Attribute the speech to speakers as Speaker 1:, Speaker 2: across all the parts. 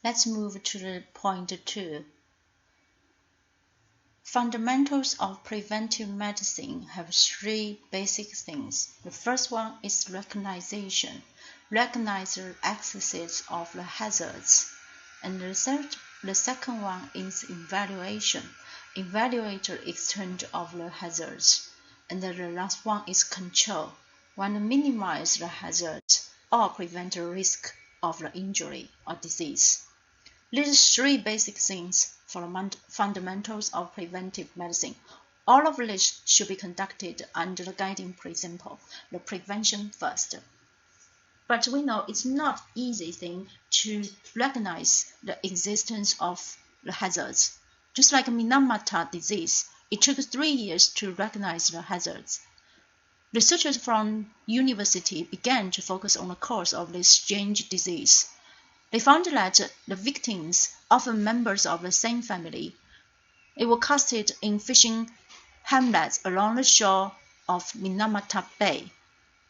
Speaker 1: Let's move to the point 2. Fundamentals of preventive medicine have 3 basic things. The first one is recognition. Recognize the excesses of the hazards. And the second one is evaluation. Evaluate the extent of the hazards. And the last one is control. Want to minimize the hazards or prevent the risk of the injury or disease. These 3 basic things for the fundamentals of preventive medicine. All of which should be conducted under the guiding principle, the prevention first. But we know it's not an easy thing to recognize the existence of the hazards. Just like Minamata disease, it took 3 years to recognize the hazards. Researchers from university began to focus on the cause of this strange disease. They found that the victims, often members of the same family, they were casted in fishing hamlets along the shore of Minamata Bay,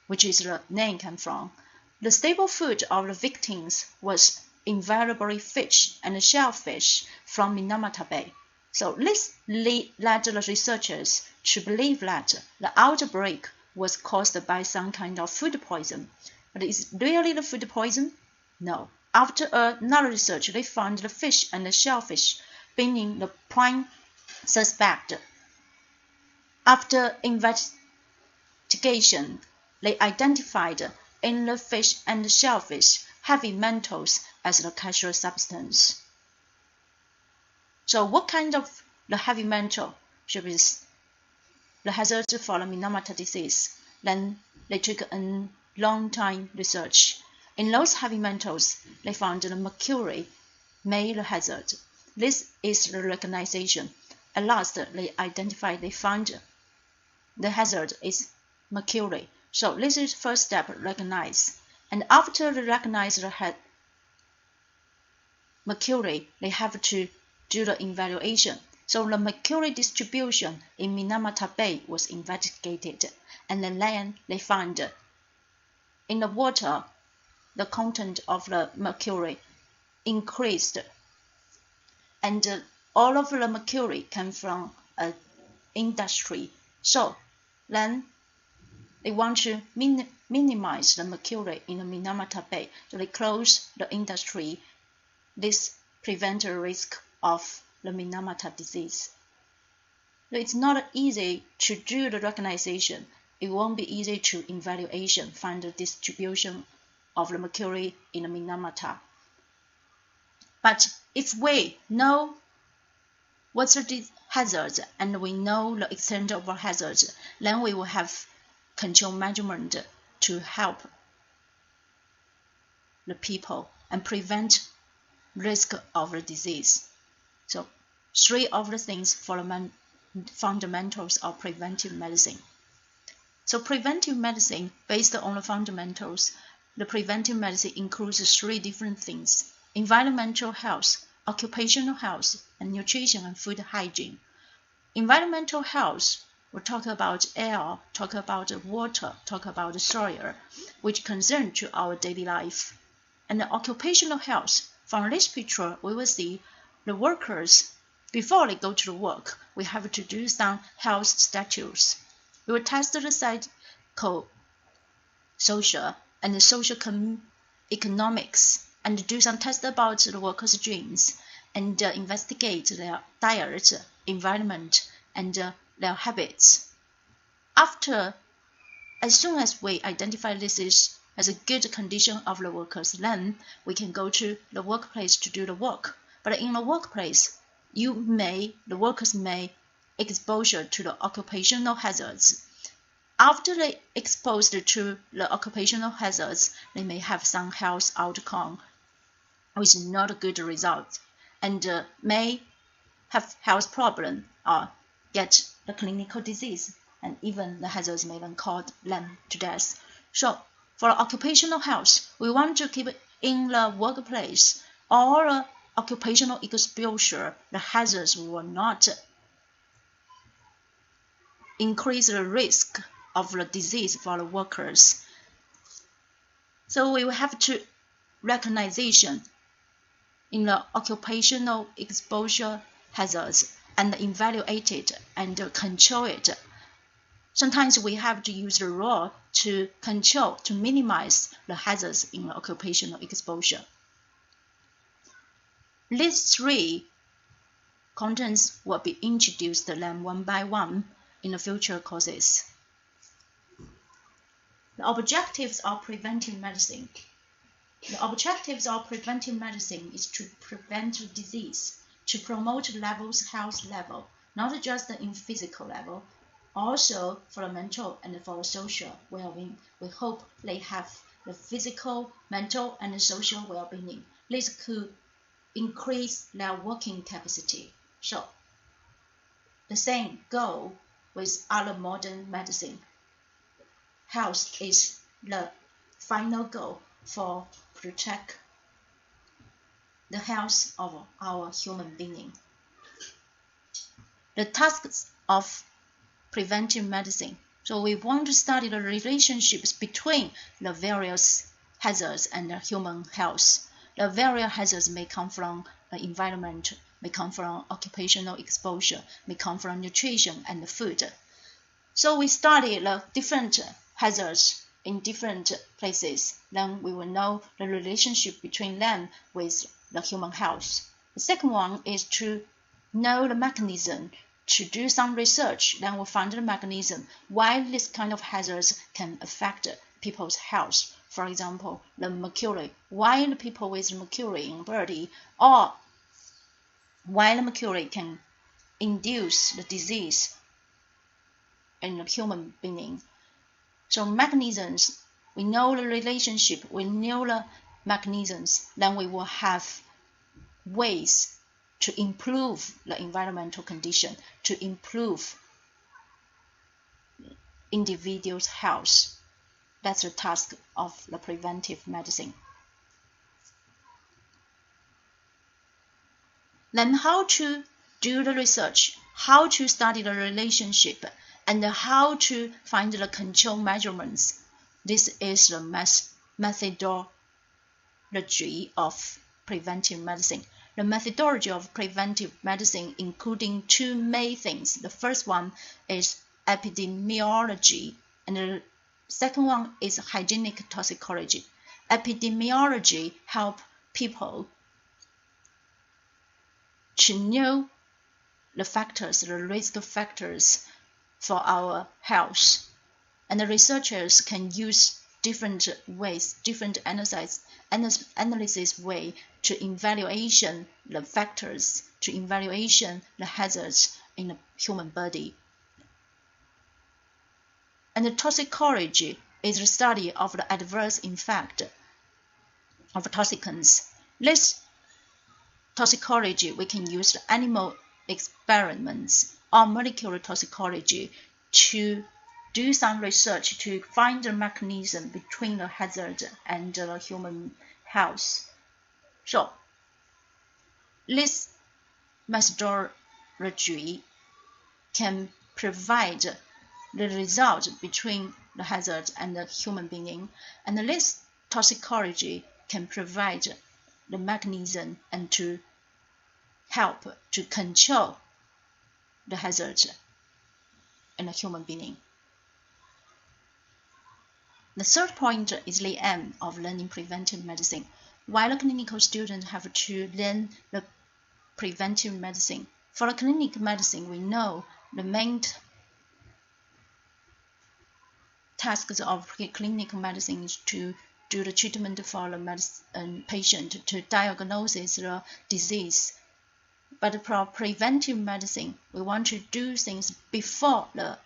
Speaker 1: which is the name came from. The staple food of the victims was invariably fish and shellfish from Minamata Bay. So this led the researchers to believe that the outbreak was caused by some kind of food poison. But is it really the food poison? No. After another research, they found the fish and the shellfish being the prime suspect. After investigation, they identified in the fish and the shellfish heavy metals as the causal substance. So what kind of the heavy metal should be the hazard for the Minamata disease? Then they took a long time research. In those heavy metals, they found the mercury made the hazard. This is the recognition. At last, they found the hazard is mercury. So this is first step, recognize. And after they recognize the mercury, they have to do the evaluation. So the mercury distribution in Minamata Bay was investigated. And then they found in the water, the content of the mercury increased, and all of the mercury came from an industry. So then they want to minimize the mercury in the Minamata Bay. So they close the industry. This prevents the risk of the Minamata disease. So it's not easy to do the recognition. It won't be easy to evaluation, find the distribution of the mercury in the Minamata. But if we know what's the hazards and we know the extent of the hazards, then we will have control measurement to help the people and prevent risk of the disease. So 3 of the things for the fundamentals of preventive medicine. So preventive medicine, based on the fundamentals, the preventive medicine includes 3 different things: environmental health, occupational health, and nutrition and food hygiene. Environmental health, we'll talk about air, talk about water, talk about soil, which concern to our daily life. And the occupational health, from this picture, we will see the workers, before they go to work, we have to do some health status. We will test the psycho-social and the social economics, and do some tests about the workers' genes, and investigate their diet, environment, and their habits. As soon as we identify this as a good condition of the workers, then we can go to the workplace to do the work. But in the workplace, the workers may exposure to the occupational hazards. After they exposed to the occupational hazards, they may have some health outcome, which is not a good result, and may have health problem or get the clinical disease, and even the hazards may then cause them to death. So for occupational health, we want to keep it in the workplace or occupational exposure. The hazards will not increase the risk of the disease for the workers. So we will have to recognition. in the occupational exposure hazards and evaluate it and control it. Sometimes we have to use the law to control, to minimize the hazards in occupational exposure. These three contents will be introduced then one by one in the future courses. The objectives of preventive medicine. The objectives of preventive medicine is to prevent disease, to promote health level, not just in physical level, also for the mental and for the social well-being. We hope they have the physical, mental, and social well-being. This could increase their working capacity. So, the same goal with other modern medicine. Health is the final goal for protect the health of our human being. The tasks of preventive medicine. So we want to study the relationships between the various hazards and the human health. The various hazards may come from the environment, may come from occupational exposure, may come from nutrition and food. So we study the different hazards in different places, then we will know the relationship between them with the human health. The second one is to know the mechanism, to do some research, then we'll find the mechanism why this kind of hazards can affect people's health. For example, the mercury, why the people with mercury in body, or why the mercury can induce the disease in the human being. So mechanisms, we know the relationship, we know the mechanisms, then we will have ways to improve the environmental condition, to improve individuals' health. That's the task of the preventive medicine. Then how to do the research, how to study the relationship, and how to find the control measurements. This is the methodology of preventive medicine. The methodology of preventive medicine including two main things. The first one is epidemiology, and the second one is hygienic toxicology. Epidemiology helps people to know the factors, the risk factors for our health. And the researchers can use different ways, different analysis way to evaluation the factors, to evaluation the hazards in the human body. And the toxicology is the study of the adverse effect of toxicants. This toxicology, we can use the animal experiments or molecular toxicology to do some research to find the mechanism between the hazard and the human health. So, this methodology can provide the result between the hazard and the human being, and this toxicology can provide the mechanism and to help to control the hazard in a human being. The third point is the aim of learning preventive medicine. While the clinical students have to learn the preventive medicine, for the clinical medicine, we know the main tasks of clinical medicine is to do the treatment for the patient, to diagnose the disease. But for preventive medicine, we want to do things before the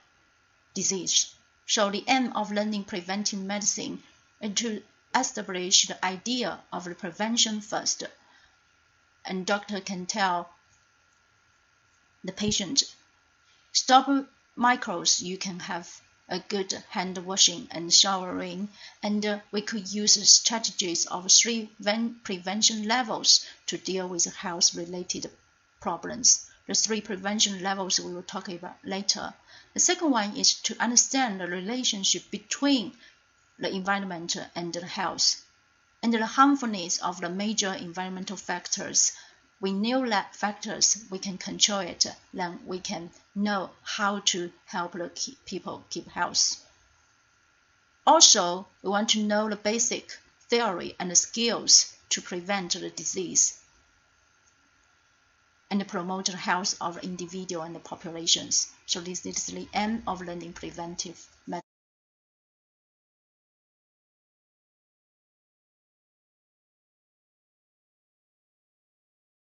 Speaker 1: disease. So the aim of learning preventive medicine is to establish the idea of the prevention first. And doctor can tell the patient, stop microbes, you can have a good hand washing and showering, and we could use strategies of 3 prevention levels to deal with health-related problems. The 3 prevention levels we will talk about later. The second one is to understand the relationship between the environment and the health. and the harmfulness of the major environmental factors. We know that factors, we can control it, then we can know how to help the people keep health. Also, we want to know the basic theory and the skills to prevent the disease and promote the health of the individual and the populations. So this is the aim of learning preventive medicine.